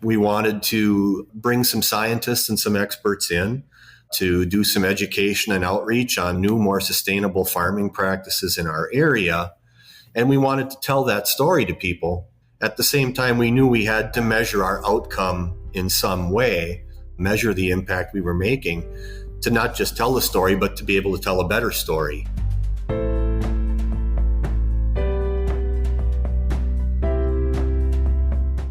We wanted to bring some scientists and some experts in to do some education and outreach on new, more sustainable farming practices in our area. And we wanted to tell that story to people. At the same time, we knew we had to measure our outcome in some way, measure the impact we were making, to not just tell the story, but to be able to tell a better story.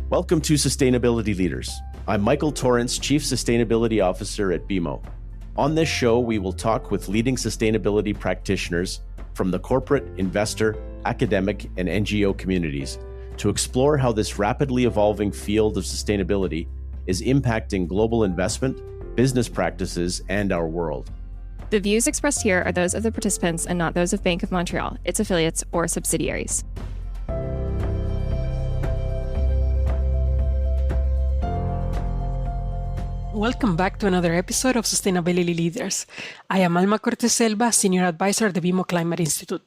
Welcome to Sustainability Leaders. I'm Michael Torrance, Chief Sustainability Officer at BMO. On this show, we will talk with leading sustainability practitioners from the corporate, investor, academic, and NGO communities to explore how this rapidly evolving field of sustainability is impacting global investment, business practices, and our world. The views expressed here are those of the participants and not those of Bank of Montreal, its affiliates, or subsidiaries. Welcome back to another episode of Sustainability Leaders. I am Alma Cortes Selva, Senior Advisor at the BMO Climate Institute.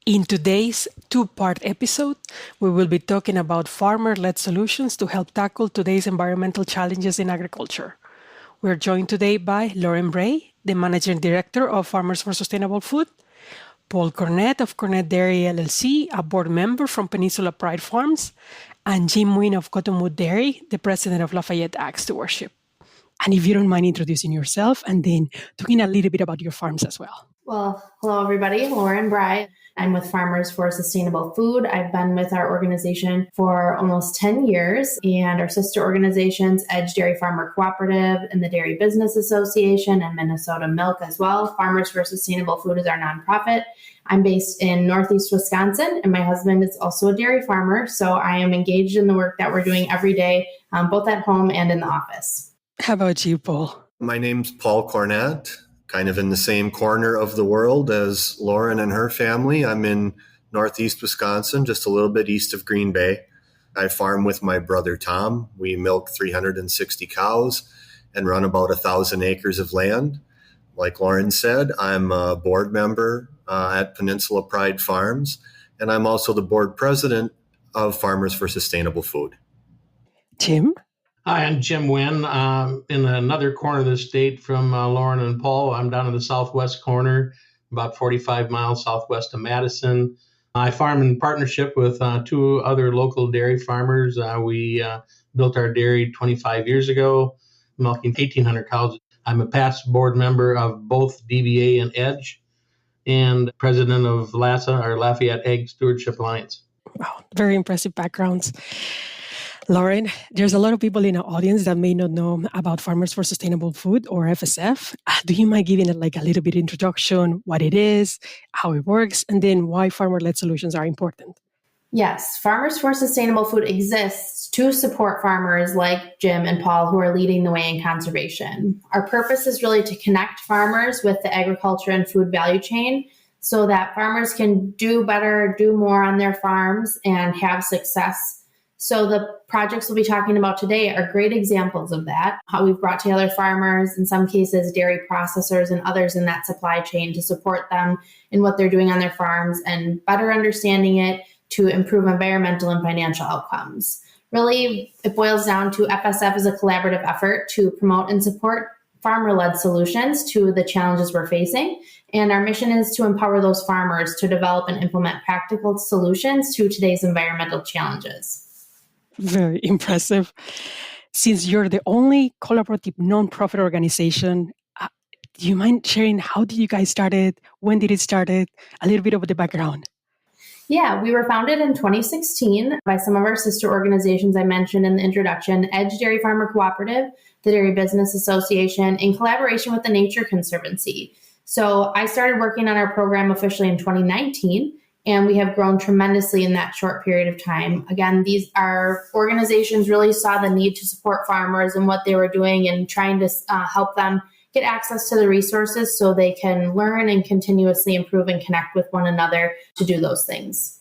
In today's two-part episode, we will be talking about farmer-led solutions to help tackle today's environmental challenges in agriculture. We're joined today by Lauren Brey, the Managing Director of Farmers for Sustainable Food, Paul Cornette of Cornette Dairy LLC, a board member from Peninsula Pride Farms, and Jim Wynn of Cottonwood Dairy, the President of Lafayette Ag Stewardship. And if you don't mind introducing yourself and then talking a little bit about your farms as well. Well, hello, everybody. Lauren Brey. I'm with Farmers for Sustainable Food. I've been with our organization for almost 10 years, and our sister organizations, Edge Dairy Farmer Cooperative and the Dairy Business Association and Minnesota Milk as well. Farmers for Sustainable Food is our nonprofit. I'm based in Northeast Wisconsin, and my husband is also a dairy farmer, so I am engaged in the work that we're doing every day, both at home and in the office. How about you, Paul? My name's Paul Cornette, kind of in the same corner of the world as Lauren and her family. I'm in Northeast Wisconsin, just a little bit east of Green Bay. I farm with my brother Tom. We milk 360 cows and run about 1,000 acres of land. Like Lauren said, I'm a board member at Peninsula Pride Farms, and I'm also the board president of Farmers for Sustainable Food. Jim? Hi, I'm Jim Wynn. In another corner of the state from Lauren and Paul. I'm down in the southwest corner, about 45 miles southwest of Madison. I farm in partnership with two other local dairy farmers. We built our dairy 25 years ago, milking 1,800 cows. I'm a past board member of both DBA and Edge, and president of LASA, our Lafayette Ag Stewardship Alliance. Wow, very impressive backgrounds. Lauren, there's a lot of people in our audience that may not know about Farmers for Sustainable Food, or FSF. Do you mind giving it like a little bit introduction, what it is, how it works, and then why farmer-led solutions are important? Yes, Farmers for Sustainable Food exists to support farmers like Jim and Paul who are leading the way in conservation. Our purpose is really to connect farmers with the agriculture and food value chain so that farmers can do better, do more on their farms, and have success. So the projects we'll be talking about today are great examples of that, how we've brought together farmers, in some cases dairy processors and others in that supply chain to support them in what they're doing on their farms and better understanding it to improve environmental and financial outcomes. Really, it boils down to FSF is a collaborative effort to promote and support farmer-led solutions to the challenges we're facing. And our mission is to empower those farmers to develop and implement practical solutions to today's environmental challenges. Very impressive. Since you're the only collaborative nonprofit organization, do you mind sharing how did you guys start it? When did it start? A little bit of the background. Yeah, we were founded in 2016 by some of our sister organizations I mentioned in the introduction, Edge Dairy Farmer Cooperative, the Dairy Business Association, in collaboration with the Nature Conservancy. So I started working on our program officially in 2019. And we have grown tremendously in that short period of time. Again, our organizations really saw the need to support farmers and what they were doing and trying to help them get access to the resources so they can learn and continuously improve and connect with one another to do those things.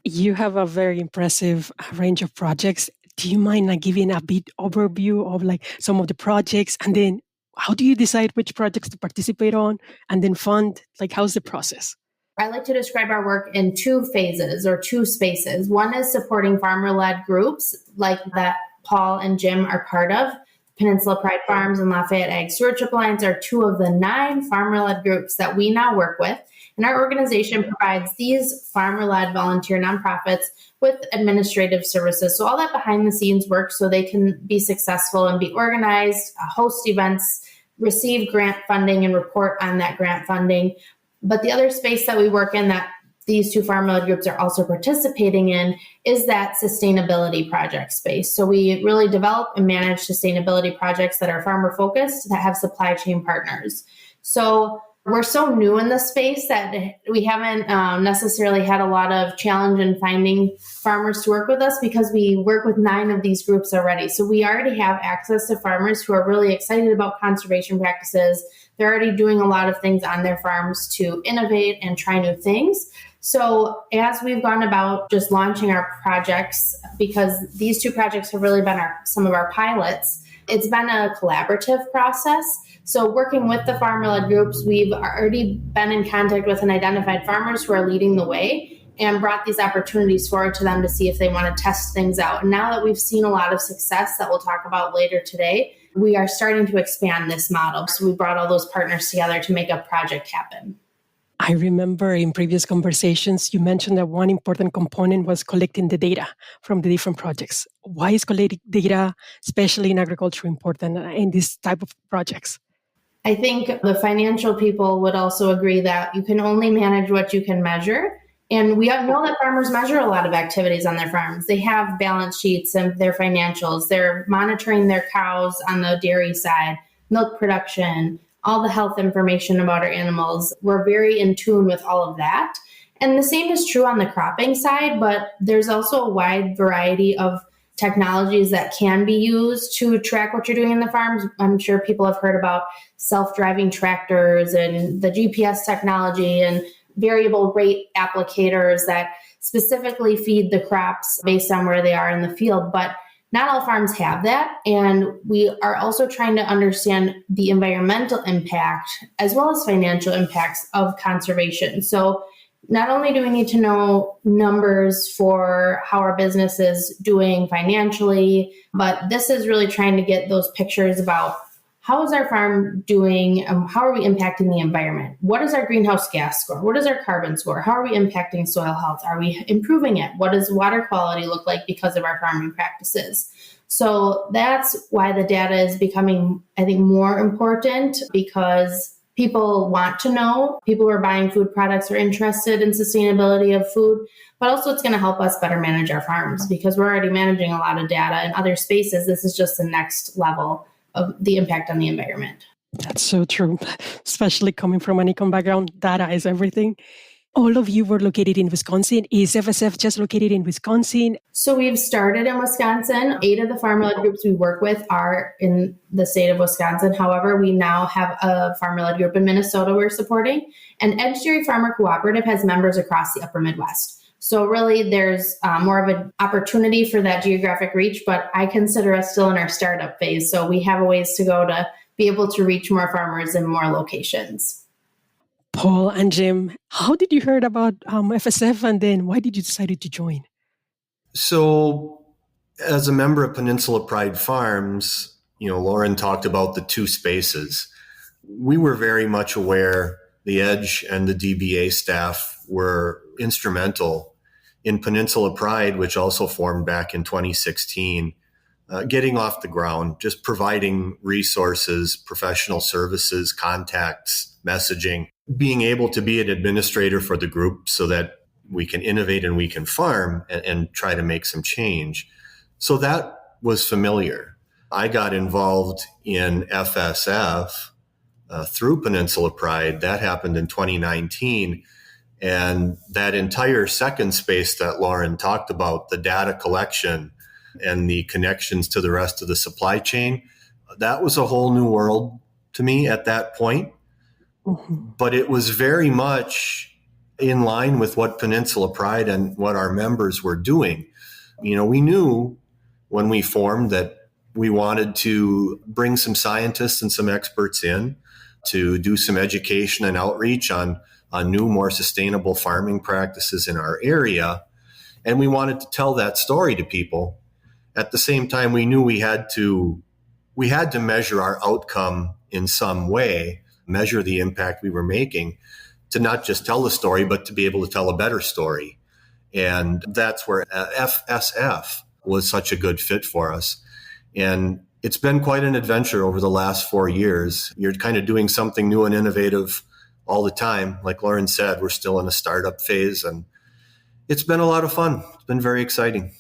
You have a very impressive range of projects. Do you mind giving a bit overview of some of the projects, and then how do you decide which projects to participate on and then fund? How's the process? I like to describe our work in two phases or two spaces. One is supporting farmer-led groups like that Paul and Jim are part of. Peninsula Pride Farms and Lafayette Ag Stewardship Alliance are two of the 9 farmer-led groups that we now work with. And our organization provides these farmer-led volunteer nonprofits with administrative services. So all that behind the scenes work so they can be successful and be organized, host events, receive grant funding and report on that grant funding. But the other space that we work in that these two farmer-led groups are also participating in is that sustainability project space. So we really develop and manage sustainability projects that are farmer-focused, that have supply chain partners. So we're so new in this space that we haven't necessarily had a lot of challenge in finding farmers to work with us because we work with 9 of these groups already. So we already have access to farmers who are really excited about conservation practices. They're already doing a lot of things on their farms to innovate and try new things. So as we've gone about just launching our projects, because these 2 projects have really been some of our pilots, it's been a collaborative process. So working with the farmer-led groups, we've already been in contact with and identified farmers who are leading the way and brought these opportunities forward to them to see if they want to test things out. And now that we've seen a lot of success that we'll talk about later today, we are starting to expand this model. So we brought all those partners together to make a project happen. I remember in previous conversations, you mentioned that one important component was collecting the data from the different projects. Why is collecting data, especially in agriculture, important in this type of projects? I think the financial people would also agree that you can only manage what you can measure. And we know that farmers measure a lot of activities on their farms. They have balance sheets and their financials. They're monitoring their cows on the dairy side, milk production, all the health information about our animals. We're very in tune with all of that. And the same is true on the cropping side, but there's also a wide variety of technologies that can be used to track what you're doing in the farms. I'm sure people have heard about self-driving tractors and the GPS technology and variable rate applicators that specifically feed the crops based on where they are in the field. But not all farms have that. And we are also trying to understand the environmental impact as well as financial impacts of conservation. So not only do we need to know numbers for how our business is doing financially, but this is really trying to get those pictures about how is our farm doing? How are we impacting the environment? What is our greenhouse gas score? What is our carbon score? How are we impacting soil health? Are we improving it? What does water quality look like because of our farming practices? So that's why the data is becoming, I think, more important because people want to know. People who are buying food products are interested in sustainability of food, but also it's going to help us better manage our farms because we're already managing a lot of data in other spaces. This is just the next level of the impact on the environment. That's so true, especially coming from an econ background. Data is everything. All of you were located in Wisconsin. Is FSF just located in Wisconsin? So we've started in Wisconsin. 8 of the farmer-led groups we work with are in the state of Wisconsin. However, we now have a farmer-led group in Minnesota we're supporting. And Edge Dairy Farmer Cooperative has members across the upper Midwest. So really there's more of an opportunity for that geographic reach, but I consider us still in our startup phase. So we have a ways to go to be able to reach more farmers in more locations. Paul and Jim, how did you hear about FSF and then why did you decide to join? So as a member of Peninsula Pride Farms, Lauren talked about the 2 spaces. We were very much aware the Edge and the DBA staff were instrumental in Peninsula Pride, which also formed back in 2016, getting off the ground, just providing resources, professional services, contacts, messaging, being able to be an administrator for the group so that we can innovate and we can farm and try to make some change. So that was familiar. I got involved in FSF through Peninsula Pride. That happened in 2019. And that entire second space that Lauren talked about, the data collection and the connections to the rest of the supply chain, that was a whole new world to me at that point. Mm-hmm. But it was very much in line with what Peninsula Pride and what our members were doing. We knew when we formed that we wanted to bring some scientists and some experts in to do some education and outreach on new, more sustainable farming practices in our area. And we wanted to tell that story to people. at the same time, we knew we had to measure our outcome in some way, measure the impact we were making, to not just tell the story, but to be able to tell a better story. And that's where FSF was such a good fit for us. And it's been quite an adventure over the last 4 years. You're kind of doing something new and innovative all the time. Like Lauren said, we're still in a startup phase, and it's been a lot of fun. It's been very exciting.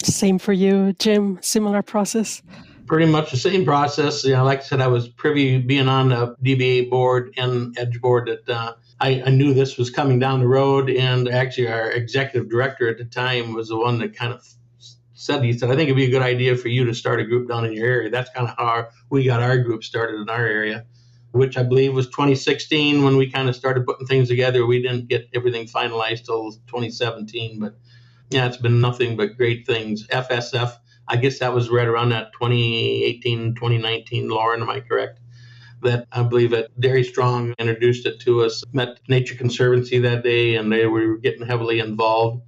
Same for you, Jim, similar process? Pretty much the same process. Like I said, I was privy, being on the DBA board and Edge board, that I knew this was coming down the road. And actually, our executive director at the time was the one that kind of he said, I think it'd be a good idea for you to start a group down in your area. That's kind of how we got our group started in our area, which I believe was 2016 when we kind of started putting things together. We didn't get everything finalized till 2017, but yeah, it's been nothing but great things. FSF, I guess that was right around that 2018, 2019, Lauren, am I correct? That I believe that Dairy Strong introduced it to us, met Nature Conservancy that day, and they were getting heavily involved.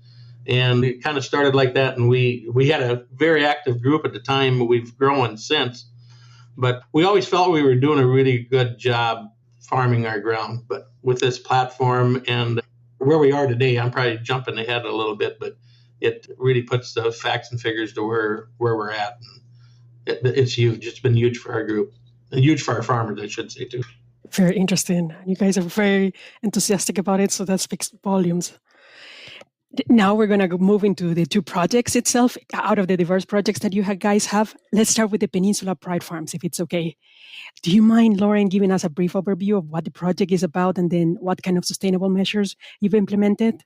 And it kind of started like that. And we had a very active group at the time, but we've grown since. But we always felt we were doing a really good job farming our ground. But with this platform and where we are today, I'm probably jumping ahead a little bit, but it really puts the facts and figures to where we're at. And it's huge. It's been huge for our group. And huge for our farmers, I should say, too. Very interesting. You guys are very enthusiastic about it, so that speaks volumes. Now we're going to move into the two projects itself. Out of the diverse projects that you guys have, let's start with the Peninsula Pride Farms, if it's okay. Do you mind, Lauren, giving us a brief overview of what the project is about and then what kind of sustainable measures you've implemented?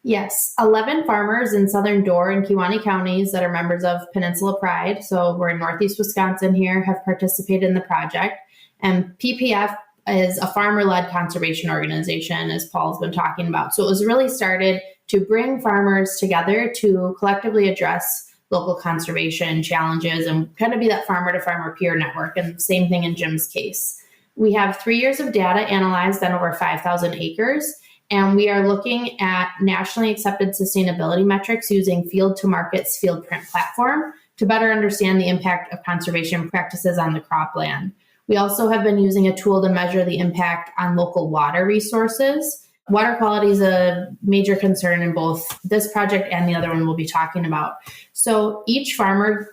Yes, 11 farmers in southern Door and Kewaunee counties that are members of Peninsula Pride, so we're in northeast Wisconsin here, have participated in the project. And PPF is a farmer-led conservation organization, as Paul's been talking about. So it was really started to bring farmers together to collectively address local conservation challenges and kind of be that farmer-to-farmer peer network. And same thing in Jim's case. We have 3 years of data analyzed on over 5,000 acres, and we are looking at nationally accepted sustainability metrics using Field to Market's Field Print platform to better understand the impact of conservation practices on the cropland. We also have been using a tool to measure the impact on local water resources. Water quality is a major concern in both this project and the other one we'll be talking about. So each farmer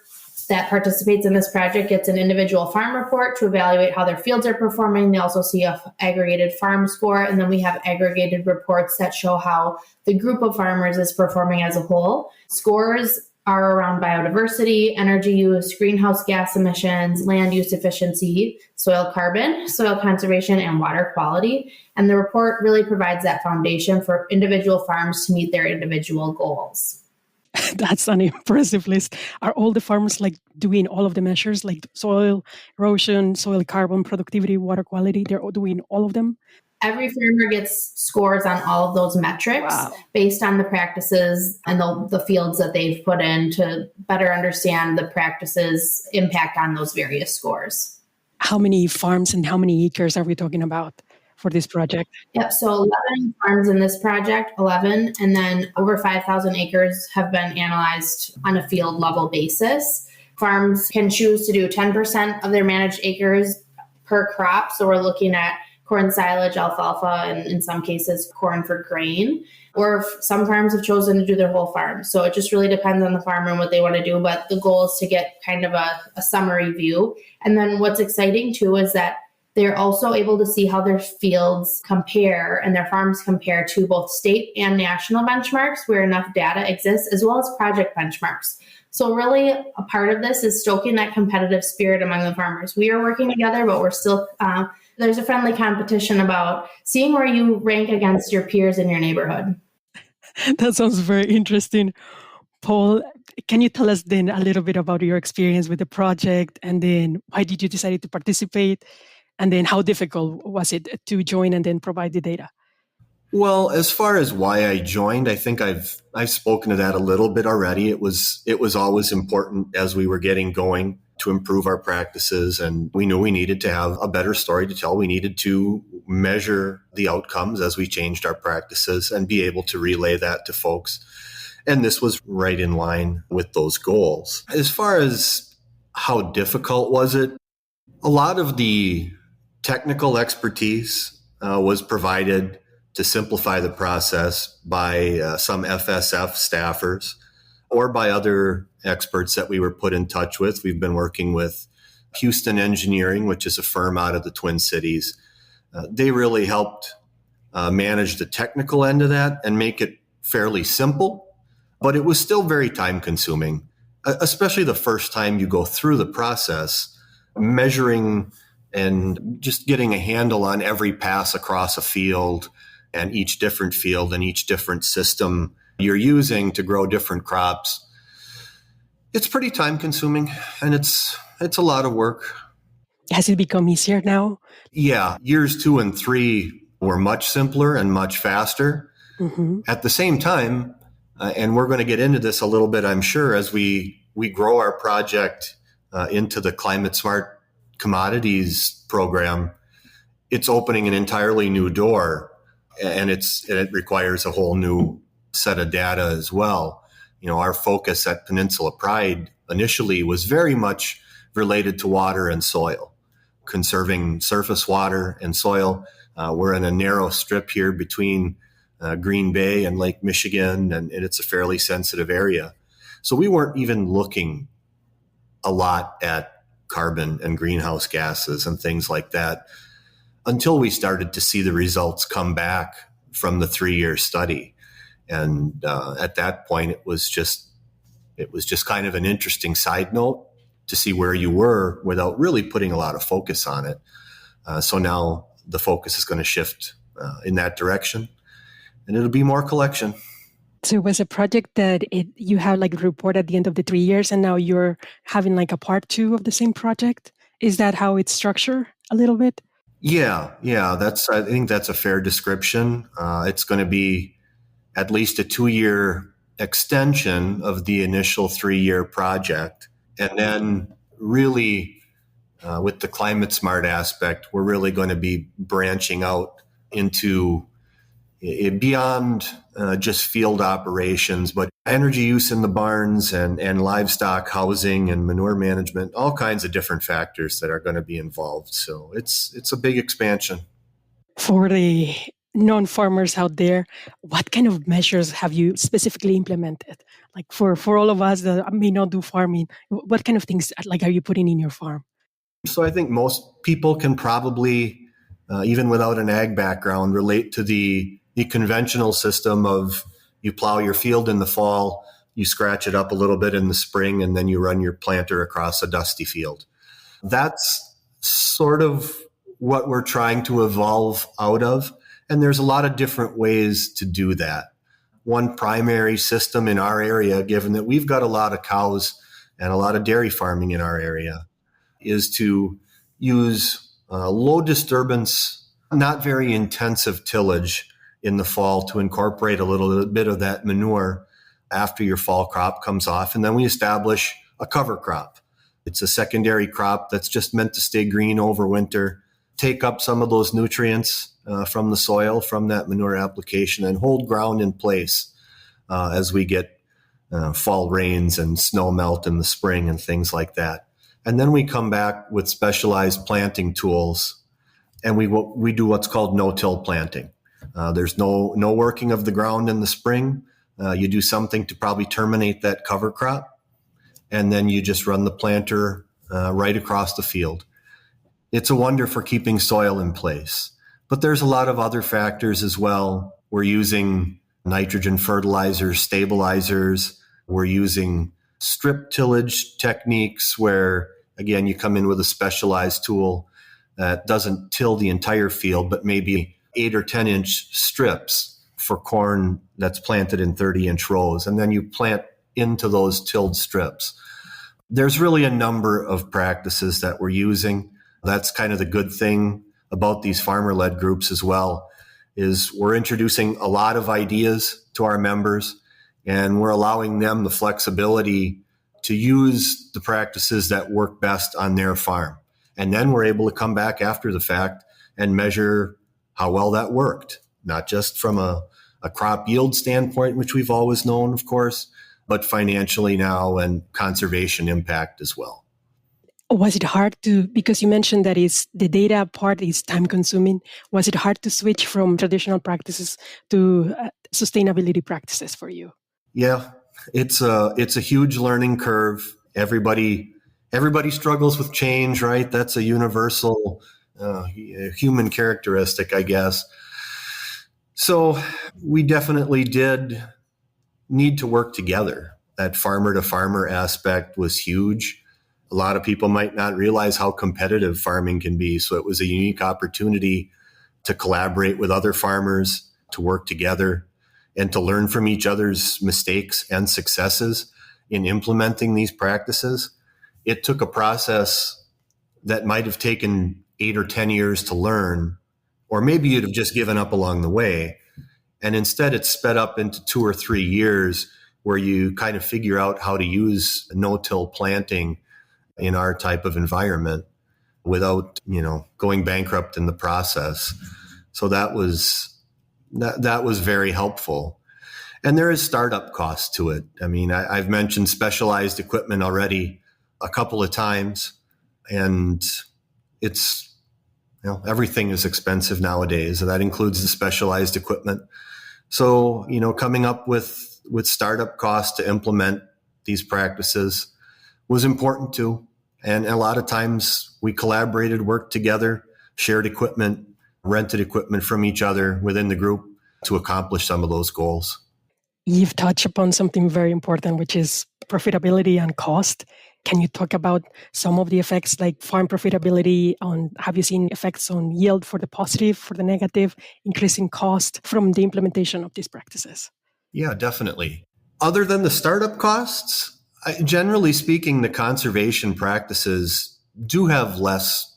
that participates in this project gets an individual farm report to evaluate how their fields are performing. They also see an aggregated farm score, and then we have aggregated reports that show how the group of farmers is performing as a whole. Scores are around biodiversity, energy use, greenhouse gas emissions, land use efficiency, soil carbon, soil conservation, and water quality. And the report really provides that foundation for individual farms to meet their individual goals. That's an impressive list. Are all the farmers doing all of the measures, like soil erosion, soil carbon, productivity, water quality? They're all doing all of them? Every farmer gets scores on all of those metrics based on the practices and the fields that they've put in to better understand the practices' impact on those various scores. How many farms and how many acres are we talking about for this project? Yep, so 11 farms in this project, 11, and then over 5,000 acres have been analyzed on a field level basis. Farms can choose to do 10% of their managed acres per crop, so we're looking at corn silage, alfalfa, and in some cases, corn for grain. Or some farms have chosen to do their whole farm. So it just really depends on the farmer and what they want to do. But the goal is to get kind of a summary view. And then what's exciting too is that they're also able to see how their fields compare and their farms compare to both state and national benchmarks where enough data exists, as well as project benchmarks. So really a part of this is stoking that competitive spirit among the farmers. We are working together, but we're still... there's a friendly competition about seeing where you rank against your peers in your neighborhood. That sounds very interesting. Paul, can you tell us then a little bit about your experience with the project, and then why did you decide to participate, and then how difficult was it to join and then provide the data? Well, as far as why I joined, I think I've spoken to that a little bit already. It was always important as we were getting going to improve our practices, and we knew we needed to have a better story to tell. We needed to measure the outcomes as we changed our practices and be able to relay that to folks. And this was right in line with those goals. As far as how difficult was it, a lot of the technical expertise was provided to simplify the process by some FSF staffers or by other experts that we were put in touch with. We've been working with Houston Engineering, which is a firm out of the Twin Cities. They really helped manage the technical end of that and make it fairly simple, but it was still very time consuming, especially the first time you go through the process, measuring and just getting a handle on every pass across a field and each different field and each different system you're using to grow different crops. It's pretty time consuming and it's a lot of work. Has it become easier now? Yeah, years 2 and 3 were much simpler and much faster. Mm-hmm. At the same time, and we're going to get into this a little bit, I'm sure, as we grow our project into the Climate Smart Commodities program, it's opening an entirely new door, and it requires a whole new set of data as well. You know, our focus at Peninsula Pride initially was very much related to water and soil, conserving surface water and soil. We're in a narrow strip here between Green Bay and Lake Michigan, and it's a fairly sensitive area. So we weren't even looking a lot at carbon and greenhouse gases and things like that until we started to see the results come back from the 3-year study. And at that point, it was just kind of an interesting side note to see where you were without really putting a lot of focus on it. So now the focus is going to shift in that direction, and it'll be more collection. So it was a project that you have like a report at the end of the 3 years, and now you're having like a part 2 of the same project. Is that how it's structured a little bit? Yeah. I think that's a fair description. It's going to be at least a 2-year extension of the initial 3-year project. And then really with the climate smart aspect, we're really going to be branching out into beyond just field operations, but energy use in the barns and livestock housing and manure management, all kinds of different factors that are going to be involved. So it's a big expansion. For the non-farmers out there, what kind of measures have you specifically implemented? Like for all of us that may not do farming, what kind of things like are you putting in your farm? So I think most people can probably, even without an ag background, relate to the conventional system of you plow your field in the fall, you scratch it up a little bit in the spring, and then you run your planter across a dusty field. That's sort of what we're trying to evolve out of. And there's a lot of different ways to do that. One primary system in our area, given that we've got a lot of cows and a lot of dairy farming in our area, is to use low disturbance, not very intensive tillage in the fall to incorporate a little bit of that manure after your fall crop comes off. And then we establish a cover crop. It's a secondary crop that's just meant to stay green over winter, take up some of those nutrients from the soil, from that manure application, and hold ground in place as we get fall rains and snow melt in the spring and things like that. And then we come back with specialized planting tools, and we do what's called no-till planting. There's no working of the ground in the spring. You do something to probably terminate that cover crop, and then you just run the planter right across the field. It's a wonder for keeping soil in place. But there's a lot of other factors as well. We're using nitrogen fertilizers, stabilizers. We're using strip tillage techniques where, again, you come in with a specialized tool that doesn't till the entire field, but maybe 8 or 10 inch strips for corn that's planted in 30-inch rows. And then you plant into those tilled strips. There's really a number of practices that we're using. That's kind of the good thing about these farmer-led groups as well, is we're introducing a lot of ideas to our members, and we're allowing them the flexibility to use the practices that work best on their farm. And then we're able to come back after the fact and measure how well that worked, not just from a a crop yield standpoint, which we've always known, of course, but financially now and conservation impact as well. Was it hard to, because you mentioned that the data part is time consuming, was it hard to switch from traditional practices to sustainability practices for you? Yeah, it's a huge learning curve. Everybody struggles with change, right? That's a universal human characteristic, I guess. So we definitely did need to work together. That farmer to farmer aspect was huge. A lot of people might not realize how competitive farming can be. So it was a unique opportunity to collaborate with other farmers, to work together, and to learn from each other's mistakes and successes in implementing these practices. It took a process that might have taken 8 or 10 years to learn, or maybe you'd have just given up along the way. And instead it's sped up into 2 or 3 years where you kind of figure out how to use no-till planting in our type of environment without, going bankrupt in the process. So that was very helpful. And there is startup cost to it. I mean, I've mentioned specialized equipment already a couple of times, and it's, everything is expensive nowadays, and that includes the specialized equipment. So, coming up with startup costs to implement these practices was important too. And a lot of times we collaborated, worked together, shared equipment, rented equipment from each other within the group to accomplish some of those goals. You've touched upon something very important, which is profitability and cost. Can you talk about some of the effects, like farm profitability have you seen effects on yield for the positive, for the negative, increasing cost from the implementation of these practices? Yeah, definitely. Other than the startup costs, generally speaking, the conservation practices do have less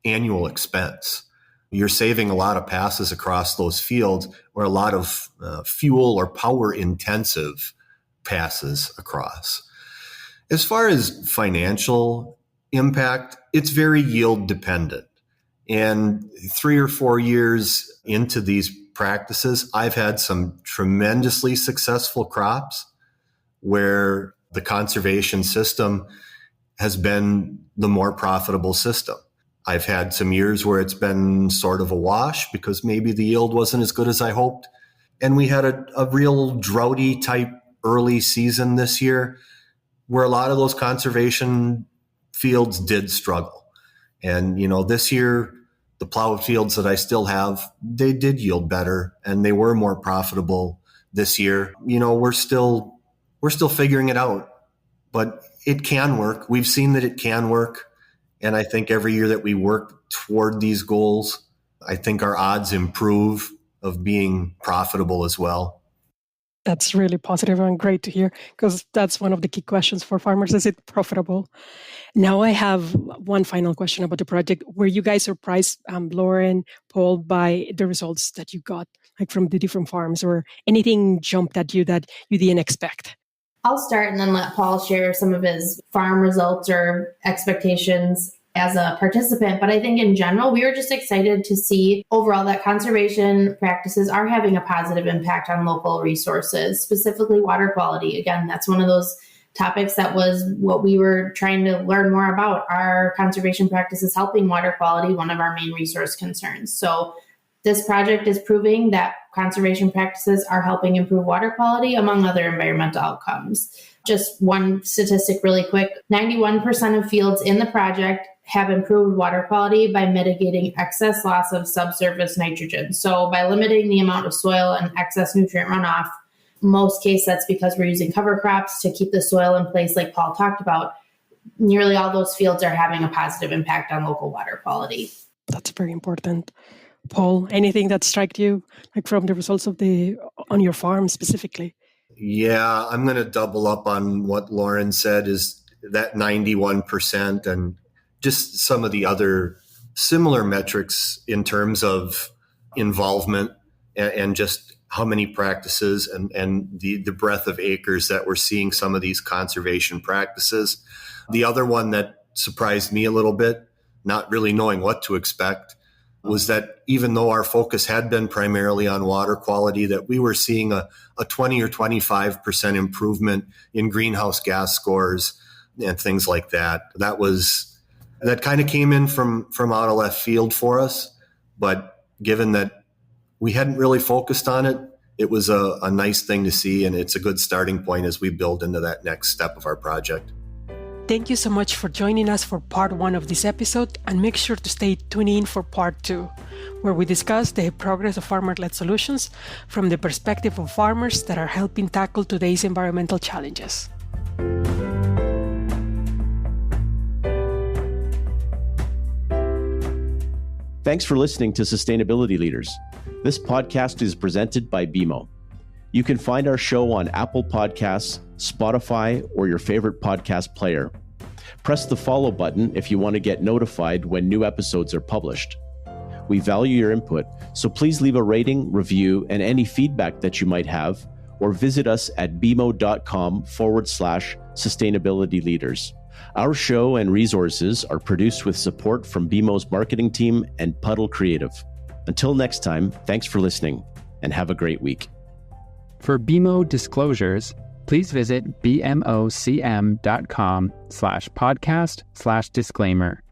annual expense. You're saving a lot of passes across those fields, or a lot of fuel or power intensive passes across. As far as financial impact, it's very yield dependent. And 3 or 4 years into these practices, I've had some tremendously successful crops where the conservation system has been the more profitable system. I've had some years where it's been sort of a wash because maybe the yield wasn't as good as I hoped. And we had a real droughty type early season this year where a lot of those conservation fields did struggle. And, this year, the plowed fields that I still have, they did yield better and they were more profitable this year. We're still figuring it out, but it can work. We've seen that it can work. And I think every year that we work toward these goals, I think our odds improve of being profitable as well. That's really positive and great to hear, because that's one of the key questions for farmers. Is it profitable? Now I have one final question about the project. Were you guys surprised, Lauren, Paul, by the results that you got, like from the different farms, or anything jumped at you that you didn't expect? I'll start and then let Paul share some of his farm results or expectations as a participant. But I think in general, we were just excited to see overall that conservation practices are having a positive impact on local resources, specifically water quality. Again, that's one of those topics that was what we were trying to learn more about. Are conservation practices helping water quality, one of our main resource concerns? So this project is proving that conservation practices are helping improve water quality, among other environmental outcomes. Just one statistic really quick, 91% of fields in the project have improved water quality by mitigating excess loss of subsurface nitrogen. So by limiting the amount of soil and excess nutrient runoff, most cases that's because we're using cover crops to keep the soil in place, like Paul talked about. Nearly all those fields are having a positive impact on local water quality. That's very important. Paul, anything that struck you, like from the results on your farm specifically? Yeah, I'm going to double up on what Lauren said, is that 91% and just some of the other similar metrics in terms of involvement and just how many practices and the breadth of acres that we're seeing some of these conservation practices. The other one that surprised me a little bit, not really knowing what to expect, was that even though our focus had been primarily on water quality, that we were seeing a 20 or 25% improvement in greenhouse gas scores and things like that. That kind of came in from out of left field for us. But given that we hadn't really focused on it, it was a nice thing to see, and it's a good starting point as we build into that next step of our project. Thank you so much for joining us for part 1 of this episode, and make sure to stay tuned in for part 2, where we discuss the progress of farmer-led solutions from the perspective of farmers that are helping tackle today's environmental challenges. Thanks for listening to Sustainability Leaders. This podcast is presented by BMO. You can find our show on Apple Podcasts, Spotify, or your favorite podcast player. Press the follow button if you want to get notified when new episodes are published. We value your input, so please leave a rating, review, and any feedback that you might have, or visit us at bmo.com/sustainability leaders. Our show and resources are produced with support from BMO's marketing team and Puddle Creative. Until next time, thanks for listening and have a great week. For BMO disclosures, please visit bmocm.com/podcast/disclaimer.